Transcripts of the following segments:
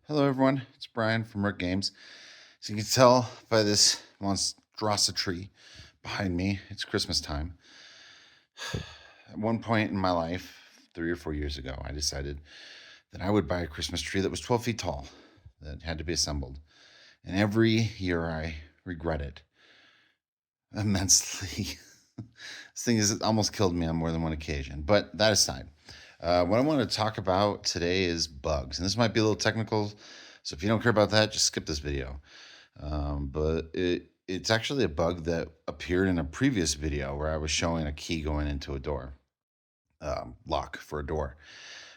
Hello, everyone. It's Brian from Rook Games. As you can tell by this monstrosity behind me, it's Christmas time. At one point in my life, 3 or 4 years ago, I decided that I would buy a Christmas tree that was 12 feet tall, that had to be assembled. And every year I regret it immensely. This thing has almost killed me on more than one occasion. But that aside, what I want to talk about today is bugs. And this might be a little technical, so if you don't care about that, just skip this video. But it's actually a bug that appeared in a previous video where I was showing a key going into a door, lock for a door.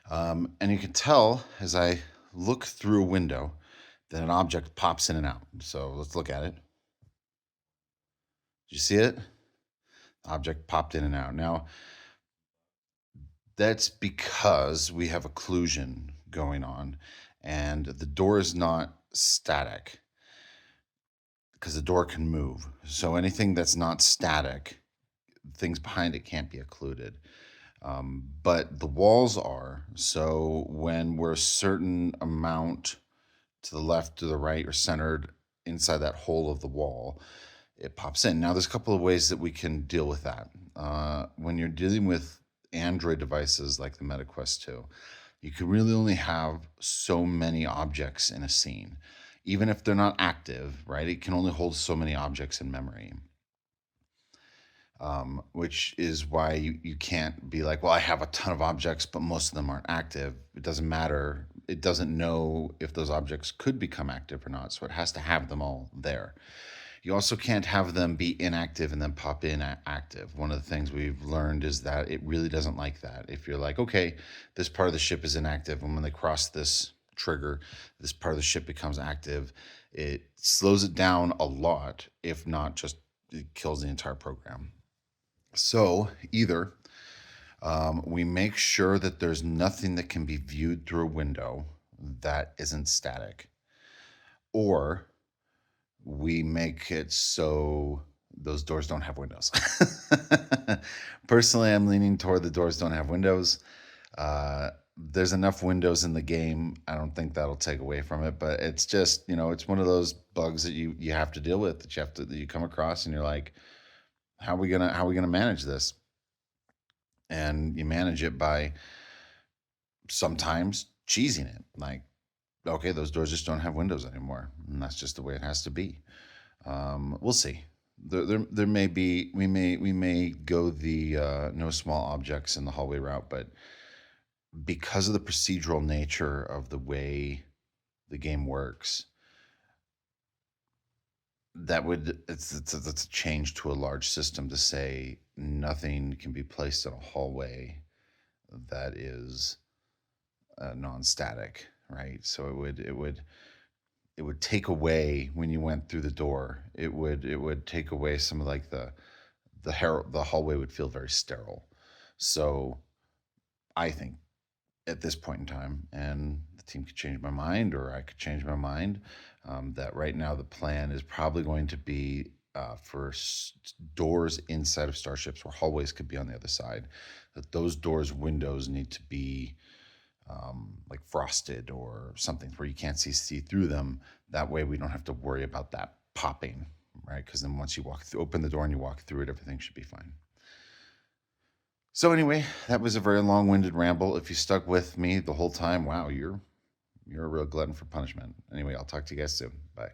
And you can tell as I look through a window that an object pops in and out. So let's look at it. Did you see it? Object popped in and out. Now, that's because we have occlusion going on and the door is not static because the door can move. So anything that's not static, things behind it can't be occluded. But the walls are. So when we're a certain amount to the left, to the right, or centered inside that hole of the wall, it pops in. Now, there's a couple of ways that we can deal with that. When you're dealing with Android devices like the MetaQuest 2, you can really only have so many objects in a scene. Even if they're not active, right? It can only hold so many objects in memory. Which is why you can't be like, well, I have a ton of objects, but most of them aren't active. It doesn't matter. It doesn't know if those objects could become active or not. So it has to have them all there. You also can't have them be inactive and then pop in active. One of the things we've learned is that it really doesn't like that. If you're like, okay, this part of the ship is inactive, and when they cross this trigger, this part of the ship becomes active, it slows it down a lot, if not just it kills the entire program. So either we make sure that there's nothing that can be viewed through a window that isn't static, or we make it so those doors don't have windows. Personally, I'm leaning toward the doors don't have windows. There's enough windows in the game. I don't think that'll take away from it, but it's just, it's one of those bugs that you have to deal with, that you come across and you're like, how are we gonna manage this? And you manage it by sometimes cheesing it. Like, okay, those doors just don't have windows anymore, and that's just the way it has to be. We'll see. There may be we may go the no small objects in the hallway route, but because of the procedural nature of the way the game works, it's a change to a large system to say nothing can be placed in a hallway that is non-static, right? So it would take away when you went through the door. It would take away some of like the hallway would feel very sterile. So I think at this point in time, and the team could change my mind, or I could change my mind, that right now the plan is probably going to be for doors inside of starships where hallways could be on the other side, that those doors windows need to be like frosted or something where you can't see through them. That way we don't have to worry about that popping, right? Because then once you open the door and you walk through it, everything should be fine. So anyway, that was a very long-winded ramble. If you stuck with me the whole time, wow, you're a real glutton for punishment. Anyway, I'll talk to you guys soon. Bye.